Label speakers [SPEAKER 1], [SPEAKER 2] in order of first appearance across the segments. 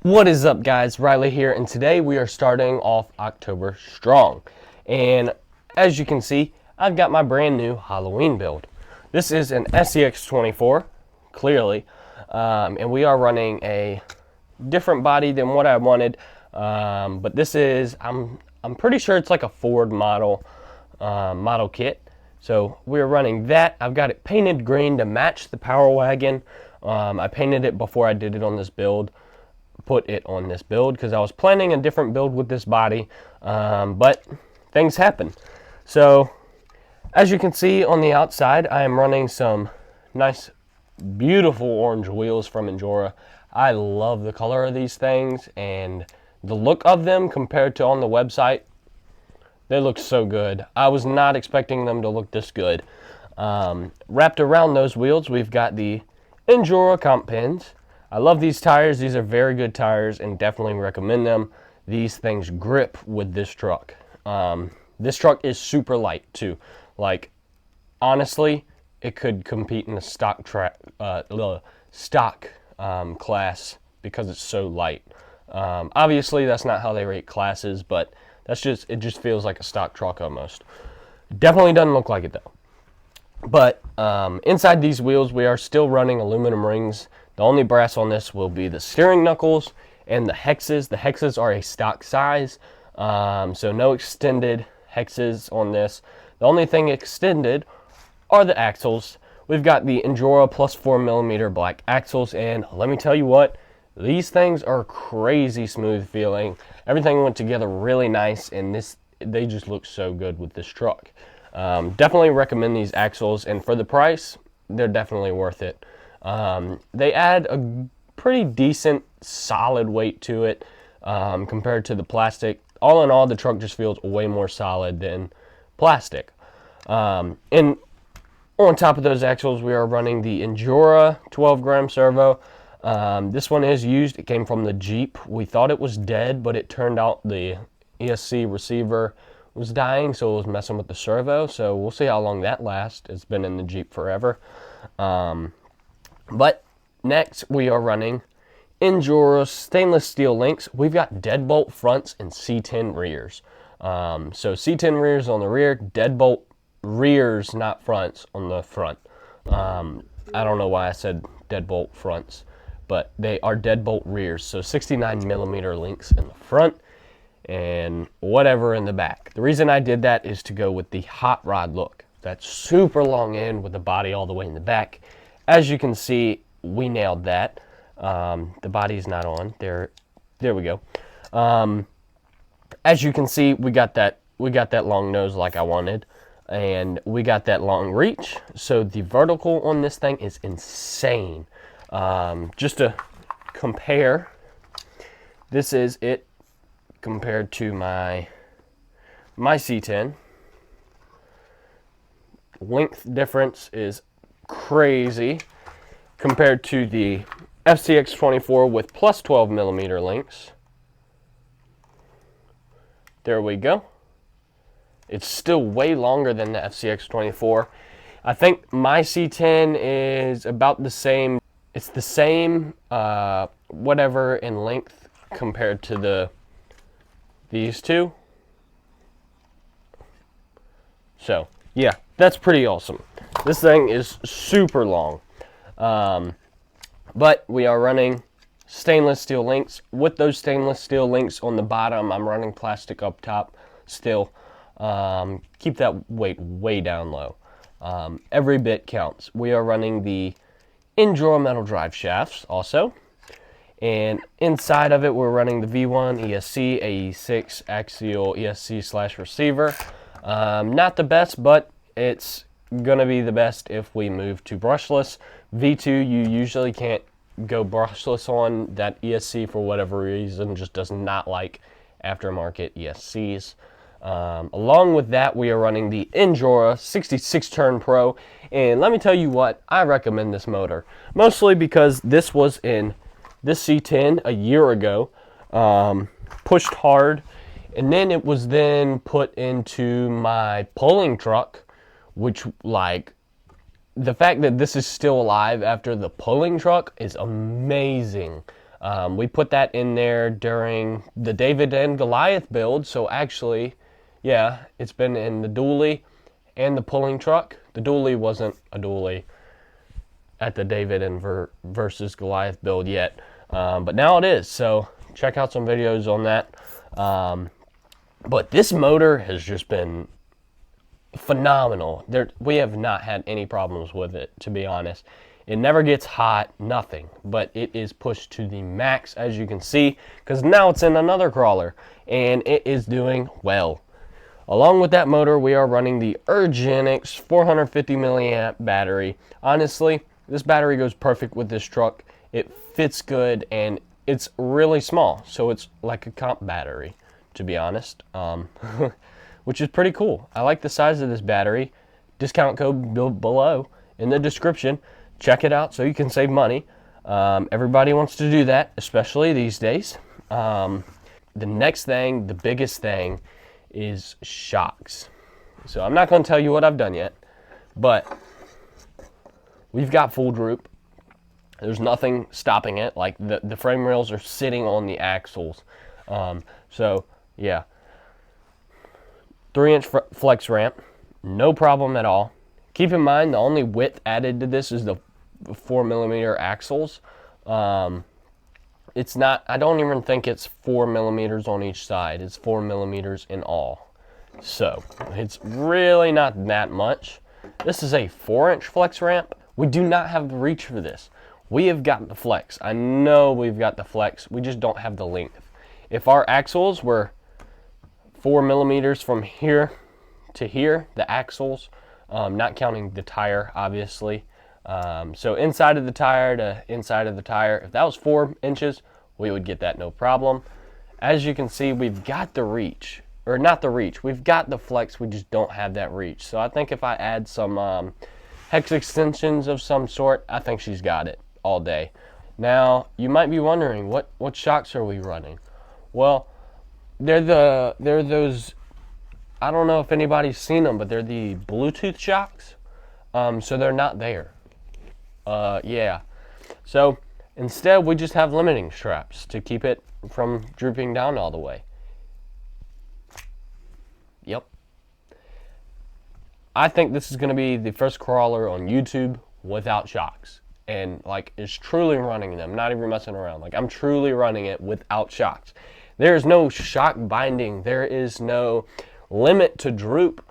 [SPEAKER 1] What is up, guys? Riley here, and today we are starting off October strong. And as you can see, I've got my brand new Halloween build. This is an scx24, clearly, and we are running a different body than what I wanted. But this is, I'm pretty sure it's like a Ford model kit. So we're running that. I've got it painted green to match the Power Wagon. I painted it before I did it on this build. Put it on this build because I was planning a different build with this body, but things happen. So as you can see on the outside, I am running some nice beautiful orange wheels from Endura. I love the color of these things and the look of them compared to on the website. They look so good. I was not expecting them to look this good. Wrapped around those wheels, we've got the Endura comp pins. I love these tires. These are very good tires and definitely recommend them. These things grip with this truck. This truck is super light too. Like, honestly, it could compete in the stock class because it's so light. Obviously, that's not how they rate classes, but it just feels like a stock truck almost. Definitely doesn't look like it though. But inside these wheels, we are still running aluminum rings. The only brass on this will be the steering knuckles and the hexes. The hexes are a stock size, so no extended hexes on this. The only thing extended are the axles. We've got the Endura plus 4mm black axles, and let me tell you what, these things are crazy smooth feeling. Everything went together really nice, and they just look so good with this truck. Definitely recommend these axles, and for the price, they're definitely worth it. They add a pretty decent solid weight to it compared to the plastic. All in all, the truck just feels way more solid than plastic. And on top of those axles, we are running the Endura 12-gram servo. This one is used. It came from the Jeep. We thought it was dead, but it turned out the ESC receiver was dying, so it was messing with the servo. So we'll see how long that lasts. It's been in the Jeep forever. But next, we are running Endura stainless steel links. We've got deadbolt fronts and C10 rears. So C10 rears on the rear, deadbolt rears, not fronts, on the front. I don't know why I said deadbolt fronts, but they are deadbolt rears. So 69mm links in the front and whatever in the back. The reason I did that is to go with the hot rod look. That super long end with the body all the way in the back. As you can see, we nailed that. The body's not on. There we go. As you can see, we got that long nose like I wanted, and we got that long reach. So the vertical on this thing is insane. Just to compare, this is it compared to my C10. Length difference is crazy compared to the FCX24 with plus 12mm links. There we go. It's still way longer than the FCX24. I think my C10 is about the same. It's the same whatever in length compared to these two. So yeah, that's pretty awesome. This thing is super long. But we are running stainless steel links. With those stainless steel links on the bottom, I'm running plastic up top still. Keep that weight way down low. Every bit counts. We are running the Endura metal drive shafts also. And inside of it, we're running the V1 ESC AE6 axial ESC / receiver. Not the best, but it's gonna be the best if we move to brushless. V2, you usually can't go brushless on. That ESC, for whatever reason, just does not like aftermarket ESCs. Along with that, we are running the Endura 66 Turn Pro, and let me tell you what, I recommend this motor, mostly because this was in this C10 a year ago, pushed hard, and then it was then put into my pulling truck, which, like, the fact that this is still alive after the pulling truck is amazing. We put that in there during the David and Goliath build, so actually, yeah, it's been in the dually and the pulling truck. The dually wasn't a dually at the David and versus Goliath build yet, but now it is, so check out some videos on that. But this motor has just been phenomenal. We have not had any problems with it, to be honest. It never gets hot, nothing, but it is pushed to the max, as you can see, because now it's in another crawler, and it is doing well. Along with that motor, we are running the Urgenix 450 milliamp battery. Honestly, this battery goes perfect with this truck. It fits good, and it's really small, so it's like a comp battery, to be honest, which is pretty cool. I like the size of this battery. Discount code below in the description. Check it out so you can save money. Everybody wants to do that, especially these days. The next thing, the biggest thing, is shocks. So I'm not going to tell you what I've done yet, but we've got full droop. There's nothing stopping it. Like the frame rails are sitting on the axles. So yeah, 3-inch flex ramp, no problem at all. Keep in mind the only width added to this is the 4mm axles. It's not, I don't even think it's 4mm on each side. It's 4mm in all. So it's really not that much. This is a 4-inch flex ramp. We do not have the reach for this. We have got the flex. I know we've got the flex. We just don't have the length. If our axles were 4mm from here to here, the axles, not counting the tire, obviously. So inside of the tire to inside of the tire, if that was 4 inches, we would get that no problem. As you can see, we've got the reach, or not the reach, we've got the flex, we just don't have that reach. So I think if I add some hex extensions of some sort, I think she's got it all day. Now, you might be wondering, what shocks are we running? Well, they're those, I don't know if anybody's seen them, but they're the Bluetooth shocks. So they're not there. Yeah. So instead, we just have limiting straps to keep it from drooping down all the way. Yep. I think this is going to be the first crawler on YouTube without shocks. And like, is truly running them, not even messing around. Like, I'm truly running it without shocks. There is no shock binding. There is no limit to droop.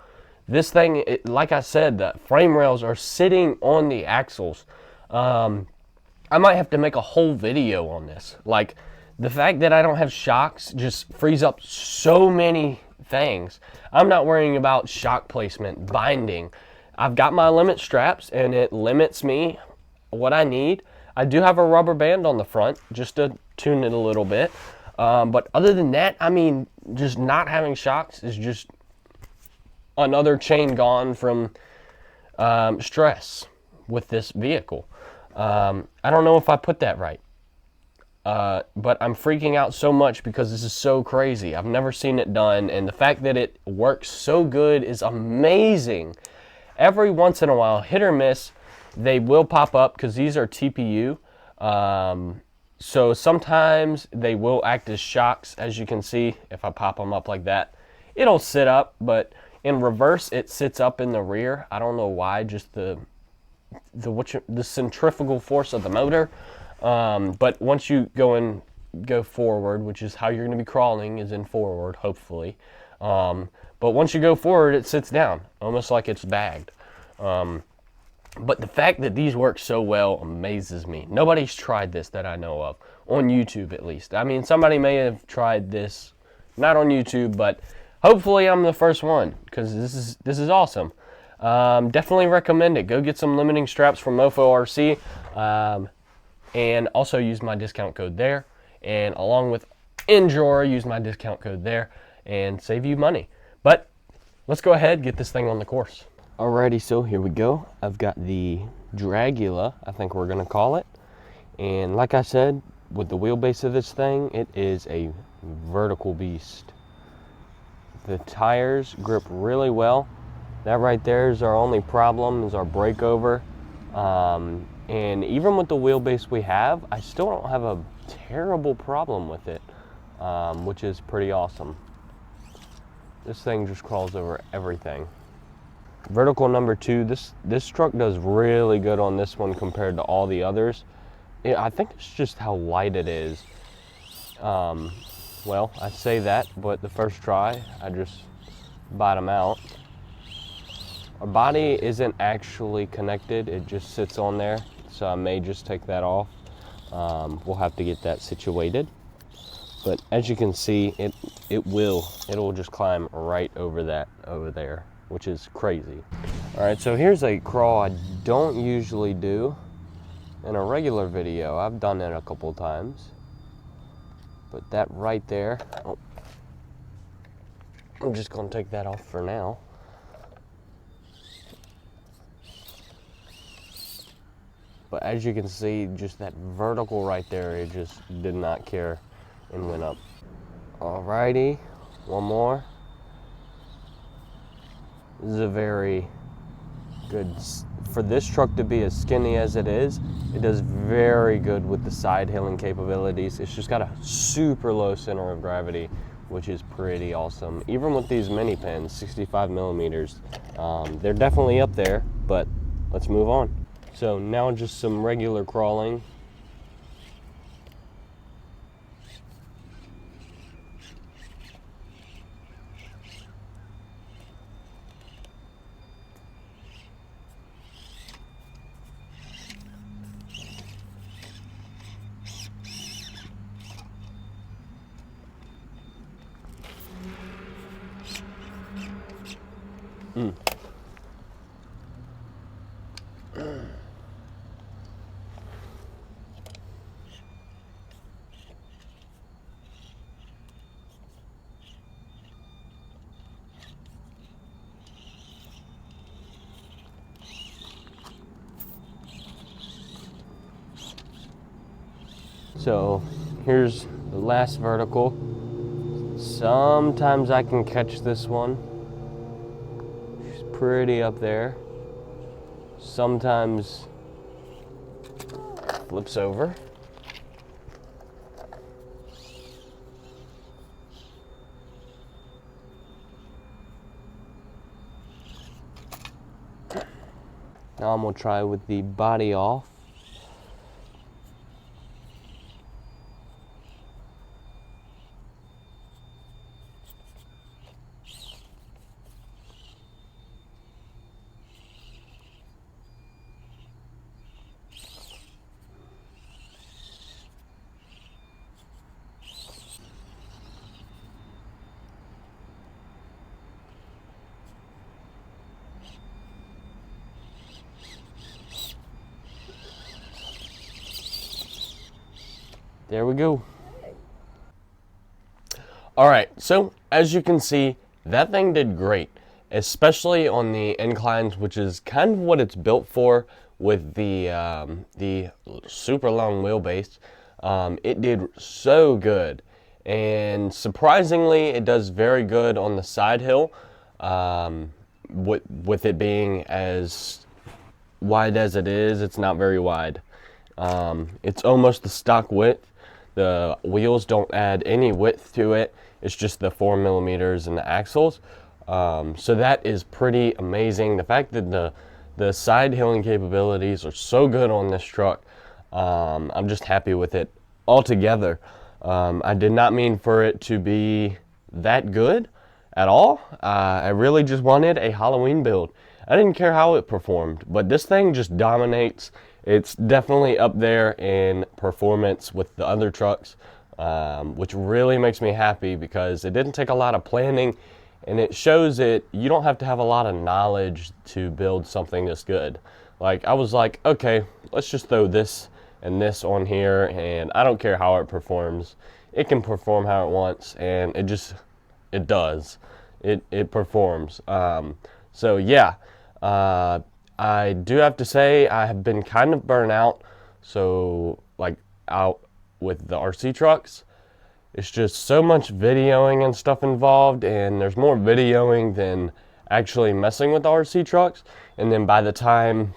[SPEAKER 1] This thing, like I said, the frame rails are sitting on the axles. I might have to make a whole video on this. Like, the fact that I don't have shocks just frees up so many things. I'm not worrying about shock placement, binding. I've got my limit straps, and it limits me what I need. I do have a rubber band on the front just to tune it a little bit. But other than that, I mean, just not having shocks is just another chain gone from stress with this vehicle. I don't know if I put that right, but I'm freaking out so much because this is so crazy. I've never seen it done, and the fact that it works so good is amazing. Every once in a while, hit or miss, they will pop up because these are TPU. So sometimes they will act as shocks, as you can see. If I pop them up like that, it'll sit up, but in reverse, it sits up in the rear. I don't know why, just the centrifugal force of the motor. But once you go forward, which is how you're going to be crawling, is in forward, hopefully. But once you go forward, it sits down, almost like it's bagged. But the fact that these work so well amazes me. Nobody's tried this that I know of, on YouTube at least. I mean, somebody may have tried this, not on YouTube, but hopefully I'm the first one, because this is awesome. Definitely recommend it. Go get some limiting straps from Mofo RC, and also use my discount code there. And along with Enjora, use my discount code there and save you money. But let's go ahead and get this thing on the course. Alrighty, so here we go. I've got the Dragula, I think we're gonna call it. And like I said, with the wheelbase of this thing, it is a vertical beast. The tires grip really well. That right there is our only problem, is our breakover. And even with the wheelbase we have, I still don't have a terrible problem with it, which is pretty awesome. This thing just crawls over everything. Vertical number 2, this truck does really good on this one compared to all the others. I think it's just how light it is. Well, I say that, but the first try, I just bottom out. Our body isn't actually connected, it just sits on there, so I may just take that off. We'll have to get that situated. But as you can see, it'll just climb right over there, which is crazy. All right, so here's a crawl I don't usually do in a regular video. I've done it a couple times, but that right there, oh, I'm just gonna take that off for now. But as you can see, just that vertical right there, it just did not care and went up. Alrighty, one more. This is a very good, for this truck to be as skinny as it is, it does very good with the side hilling capabilities. It's just got a super low center of gravity, which is pretty awesome. Even with these mini pins, 65 millimeters, they're definitely up there, but let's move on. So now just some regular crawling. So here's the last vertical. Sometimes I can catch this one. She's pretty up there. Sometimes flips over. Now I'm gonna try with the body off. There we go. All right, so as you can see, that thing did great, especially on the inclines, which is kind of what it's built for with the super long wheelbase. It did so good, and surprisingly, it does very good on the side hill, with it being as wide as it is. It's not very wide. It's almost the stock width. The wheels don't add any width to it. It's just the 4 millimeters and the axles. So that is pretty amazing. The fact that the side hilling capabilities are so good on this truck, I'm just happy with it altogether. I did not mean for it to be that good at all. I really just wanted a Halloween build. I didn't care how it performed, but this thing just dominates. It's definitely up there in performance with the other trucks, which really makes me happy because it didn't take a lot of planning, and it shows that you don't have to have a lot of knowledge to build something this good. Like, I was like, okay, let's just throw this and this on here, and I don't care how it performs. It can perform how it wants, and it does. It performs. So yeah. I do have to say I have been kind of burnt out, so like out with the RC trucks. It's just so much videoing and stuff involved, and there's more videoing than actually messing with the RC trucks. And then by the time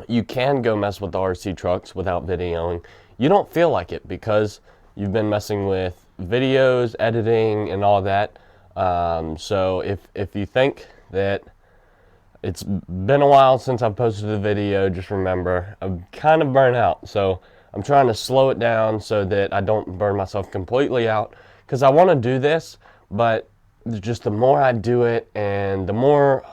[SPEAKER 1] you can go mess with the RC trucks without videoing. You don't feel like it because you've been messing with videos, editing, and all that. So if you think that it's been a while since I've posted a video, just remember, I'm kind of burnt out. So I'm trying to slow it down so that I don't burn myself completely out, because I want to do this, but just the more I do it and the more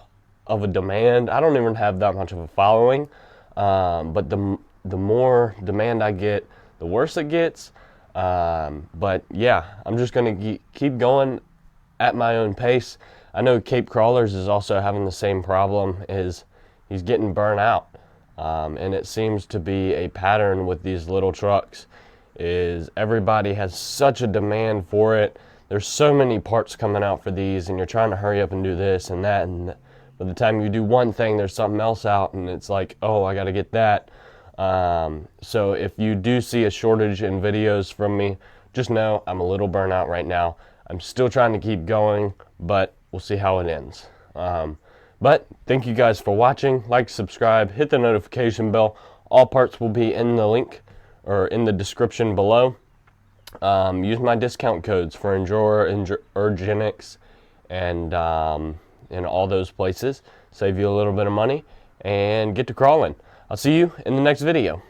[SPEAKER 1] of a demand, I don't even have that much of a following, but the more demand I get, the worse it gets. But yeah, I'm just going to keep going at my own pace. I know Cape Crawlers is also having the same problem, is he's getting burnt out. And it seems to be a pattern with these little trucks, is everybody has such a demand for it. There's so many parts coming out for these, and you're trying to hurry up and do this and that, and by the time you do one thing, there's something else out, and it's like, oh, I got to get that. So if you do see a shortage in videos from me, just know I'm a little burnt out right now. I'm still trying to keep going, but we'll see how it ends. But thank you guys for watching. Like, subscribe, hit the notification bell. All parts will be in the link or in the description below. Use my discount codes for Endure, Urgenics, and in all those places. Save you a little bit of money and get to crawling. I'll see you in the next video.